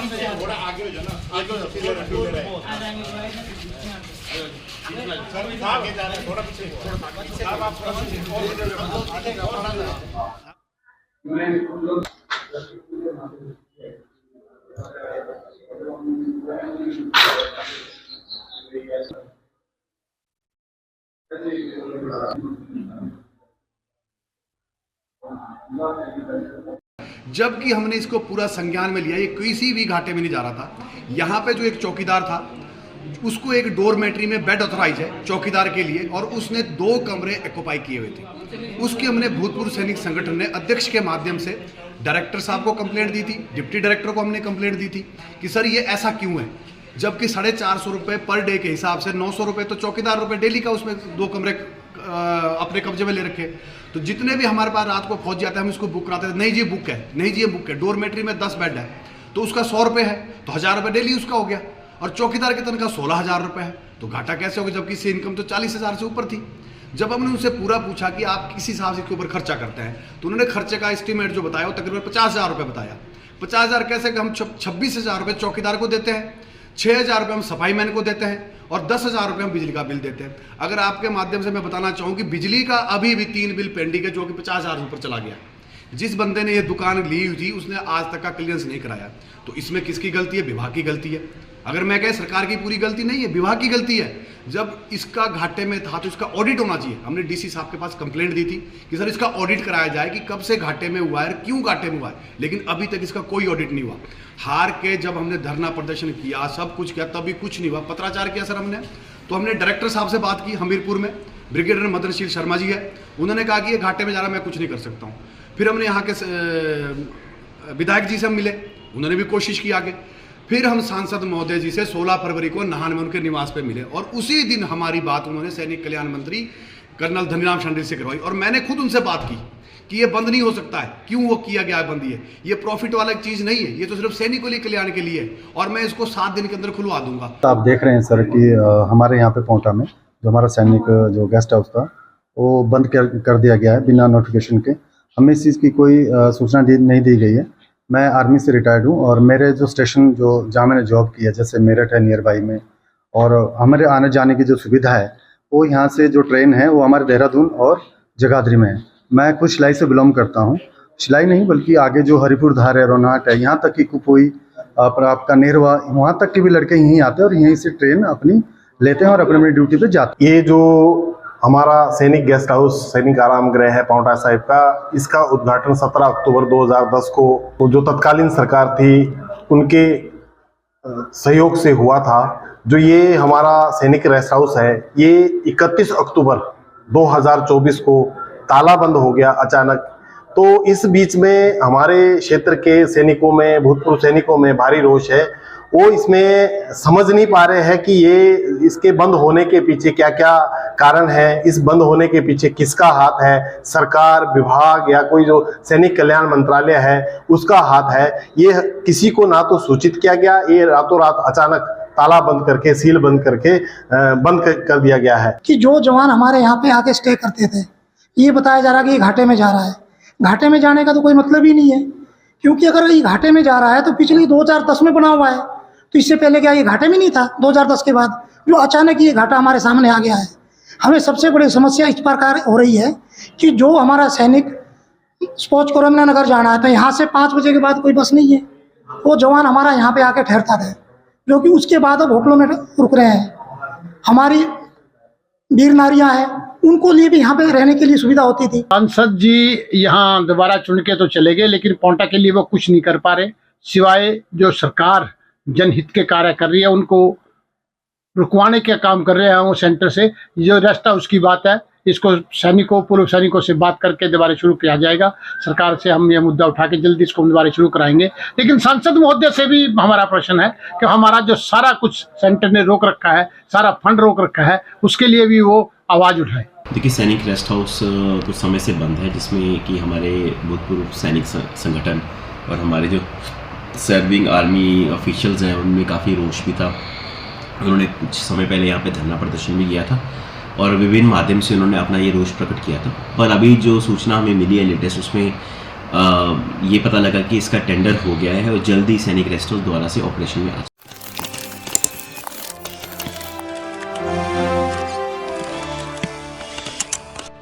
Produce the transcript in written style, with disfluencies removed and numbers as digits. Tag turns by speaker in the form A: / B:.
A: थोड़ा आगे हो जाओ ना, आगे हो जाओ, सीधे रहे। सर आगे जा रहे हैं, थोड़ा पीछे साहब, आप थोड़ा पीछे और आगे का और आगे।
B: जबकि हमने इसको पूरा संज्ञान में लिया, ये किसी भी घाटे में नहीं जा रहा था। यहाँ पे जो एक चौकीदार था, उसको एक डोरमेट्री में बेड ऑथराइज है चौकीदार के लिए, और उसने 2 कमरे ऑक्युपाई किए हुए थे। उसकी हमने भूतपूर्व सैनिक संगठन ने अध्यक्ष के माध्यम से डायरेक्टर साहब को कंप्लेंट दी थी, डिप्टी डायरेक्टर को हमने कंप्लेंट दी थी कि सर ये ऐसा क्यों है, जबकि 450 रुपये पर डे के हिसाब से 900 रुपये तो चौकीदार रुपये डेली का उसमें 2 कमरे अपने कब्जे में ले रखे। तो जितने भी हमारे पास रात को फौजी आते हैं हम इसको बुक कराते थे, नहीं जी बुक है, नहीं जी ये बुक है, डोरमेट्री में 10 बेड है तो उसका 100 रुपये है, तो 1000 रुपये डेली उसका हो गया, और चौकीदार की तनख्वाह 16,000 रुपये है, तो घाटा कैसे हो गया, जबकि इससे इनकम तो 40,000 से ऊपर थी। जब हमने उनसे पूरा पूछा कि आप किस हिसाब से इसके ऊपर खर्चा करते हैं, तो उन्होंने खर्चे का एस्टीमेट जो बताया वो तकरीबन 50,000 रुपये बताया। 50,000 कैसे कि हम 26,000 रुपये चौकीदार को देते हैं, 6,000 रुपये हम सफाई मैन को देते हैं, और 10,000 रुपये हम बिजली का बिल देते हैं। अगर आपके माध्यम से मैं बताना चाहूँ कि बिजली का अभी भी 3 बिल पेंडिंग है, जो कि 50,000 ऊपर चला गया। जिस बंदे ने ये दुकान ली हुई थी उसने आज तक का क्लियरेंस नहीं कराया, तो इसमें किसकी गलती है? विभाग की गलती है। अगर मैं कहे सरकार की पूरी गलती नहीं है, विभाग की गलती है। जब इसका घाटे में था तो इसका ऑडिट होना चाहिए। हमने डीसी साहब के पास कंप्लेंट दी थी कि सर इसका ऑडिट कराया जाए कि कब से घाटे में हुआ है, क्यों घाटे में हुआ है, लेकिन अभी तक इसका कोई ऑडिट नहीं हुआ। हार के जब हमने धरना प्रदर्शन किया, सब कुछ किया, तभी कुछ नहीं हुआ। पत्राचार किया सर हमने, तो हमने डायरेक्टर साहब से बात की हमीरपुर में, ब्रिगेडियर मदनशील शर्मा जी है, उन्होंने कहा कि ये घाटे में जा रहा, मैं कुछ नहीं कर सकता हूँ। फिर हमने यहाँ के विधायक जी से हम मिले, उन्होंने भी कोशिश की आगे। फिर हम सांसद महोदय जी से 16 फरवरी को नाहन में उनके निवास पे मिले, और उसी दिन हमारी बात उन्होंने सैनिक कल्याण मंत्री कर्नल धनीराम शांडिल से करवाई, और मैंने खुद उनसे बात की कि ये बंद नहीं हो सकता है। क्यों वो किया गया है बंद? ये प्रॉफिट वाला चीज़ नहीं है, ये तो सिर्फ सैनिकों के कल्याण के लिए है, और मैं इसको 7 दिन के अंदर खुलवा दूंगा।
C: आप देख रहे हैं सर कि हमारे यहाँ पे पोंटा में जो हमारा सैनिक जो गेस्ट हाउस था वो बंद कर दिया गया है बिना नोटिफिकेशन के। हमें इस चीज़ की कोई सूचना नहीं दी गई है। मैं आर्मी से रिटायर्ड हूँ, और मेरे जो स्टेशन जो जहाँ मैंने जॉब की है, जैसे मेरठ है नियर बाई में, और हमारे आने जाने की जो सुविधा है वो यहाँ से जो ट्रेन है वो हमारे देहरादून और जगाधरी में है। मैं खुद शिलाई से बिलोंग करता हूँ, शिलाई नहीं बल्कि आगे जो हरिपुर धार है, रोनाट है, यहाँ तक की कुपोई आपका नेरवा, वहाँ तक के भी लड़के यहीं आते हैं और यहीं से ट्रेन अपनी लेते हैं और अपनी ड्यूटी पे जाते हैं।
D: ये जो हमारा सैनिक गेस्ट हाउस सैनिक आराम गृह है पांवटा साहिब का, इसका उद्घाटन 17 अक्टूबर 2010 को जो तत्कालीन सरकार थी उनके सहयोग से हुआ था। जो ये हमारा सैनिक रेस्ट हाउस है ये 31 अक्टूबर 2024 को ताला बंद हो गया अचानक। तो इस बीच में हमारे क्षेत्र के सैनिकों में, भूतपूर्व सैनिकों में भारी रोष है। वो इसमें समझ नहीं पा रहे हैं कि ये इसके बंद होने के पीछे क्या क्या कारण है, इस बंद होने के पीछे किसका हाथ है, सरकार, विभाग या कोई जो सैनिक कल्याण मंत्रालय है उसका हाथ है। ये किसी को ना तो सूचित किया गया, ये रातों रात अचानक ताला बंद करके, सील बंद करके बंद कर दिया गया है।
E: कि जो जवान हमारे यहाँ पे आके स्टे करते थे, ये बताया जा रहा है कि ये घाटे में जा रहा है। घाटे में जाने का तो कोई मतलब ही नहीं है, क्योंकि अगर ये घाटे में जा रहा है तो पिछली 2010 में बना हुआ है, तो इससे पहले क्या ये घाटे में नहीं था? 2010 के बाद जो अचानक ये घाटा हमारे सामने आ गया है। हमें सबसे बड़ी समस्या इस प्रकार हो रही है कि जो हमारा सैनिक स्पोर्ट्स कोरमना नगर जाना है तो यहाँ से 5 बजे के बाद कोई बस नहीं है। वो जवान हमारा यहाँ पे आके ठहरता था, जो कि उसके बाद अब होटलों में रुक रहे हैं। हमारी वीर नारियाँ हैं, उनको लिए भी यहाँ पे रहने के लिए सुविधा होती थी।
F: सांसद जी यहाँ दोबारा चुन के तो चले गए, लेकिन पोंटा के लिए वो कुछ नहीं कर पा रहे, सिवाय जो सरकार जनहित के कार्य कर रही है उनको रुकवाने के काम कर रहे हैं। वो सेंटर से जो रेस्ट हाउस की बात है, इसको सैनिकों, पूर्व सैनिकों से बात करके दोबारा शुरू किया जाएगा। सरकार से हम ये मुद्दा उठा के जल्दी इसको दोबारा शुरू कराएंगे। लेकिन सांसद महोदय से भी हमारा प्रश्न है कि हमारा जो सारा कुछ सेंटर ने रोक रखा है, सारा फंड रोक रखा है, उसके लिए भी वो आवाज़ उठाए।
G: देखिए, सैनिक रेस्ट हाउस कुछ समय से बंद है, जिसमें कि हमारे भूतपूर्व सैनिक संगठन और हमारे जो सर्विंग आर्मी ऑफिशियल्स हैं उनमें काफ़ी रोष भी था। उन्होंने कुछ समय पहले यहाँ पे धरना प्रदर्शन भी किया था और विभिन्न माध्यम से उन्होंने अपना ये रोष प्रकट किया था। पर अभी जो सूचना हमें मिली है लेटेस्ट, उसमें ये पता लगा कि इसका टेंडर हो गया है और जल्दी सैनिक रेस्ट हाउस दोबारा से ऑपरेशन में आ